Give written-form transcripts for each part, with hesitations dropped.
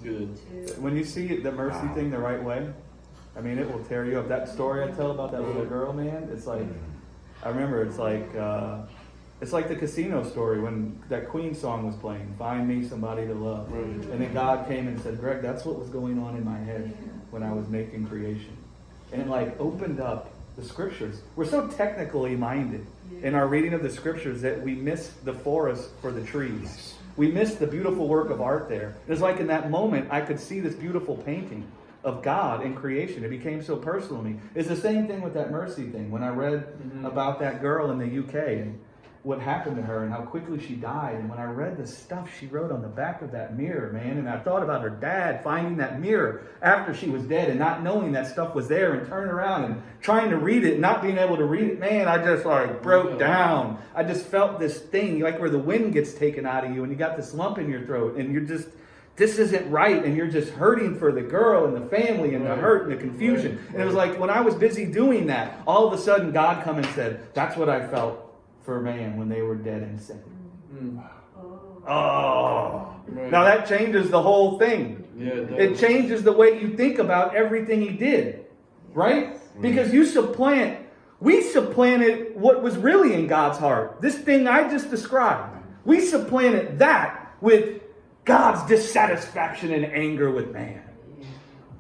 good. When you see the mercy thing the right way, I mean, it will tear you up. That story I tell about that little girl, man, it's like, I remember it's like the casino story when that Queen song was playing, Find Me Somebody to Love. Right. And then God came and said, Greg, that's what was going on in my head when I was making creation. And it like opened up the scriptures. We're so technically minded in our reading of the scriptures that we miss the forest for the trees. We miss the beautiful work of art there. It's like in that moment, I could see this beautiful painting of God in creation. It became so personal to me. It's the same thing with that mercy thing. When I read about that girl in the UK and what happened to her and how quickly she died, and when I read the stuff she wrote on the back of that mirror, man, and I thought about her dad finding that mirror after she was dead and not knowing that stuff was there and turning around and trying to read it, not being able to read it, man, I just like broke down. I just felt this thing like where the wind gets taken out of you and you got this lump in your throat and you're just, this isn't right, and you're just hurting for the girl and the family and the hurt and the confusion. And it was like when I was busy doing that, all of a sudden God come and said, that's what I felt for man when they were dead in sin. Oh. Now that changes the whole thing. Yeah, it changes the way you think about everything he did. Right? Because we supplanted what was really in God's heart. This thing I just described. We supplanted that with God's dissatisfaction and anger with man.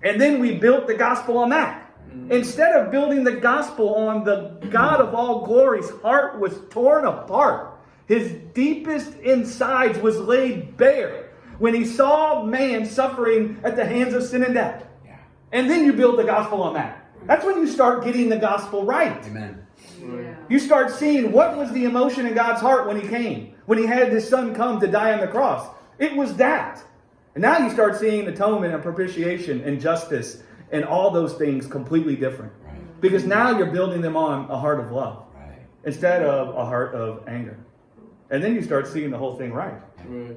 And then we built the gospel on that. Instead of building the gospel on the God of all glory's heart was torn apart. His deepest insides was laid bare when he saw man suffering at the hands of sin and death. Yeah. And then you build the gospel on that. That's when you start getting the gospel right. Amen. Yeah. You start seeing what was the emotion in God's heart when he came, when he had his son come to die on the cross. It was that. And now you start seeing atonement and propitiation and justice and all those things completely different. Right. Because now you're building them on a heart of love Right. instead of a heart of anger. And then you start seeing the whole thing right. Right.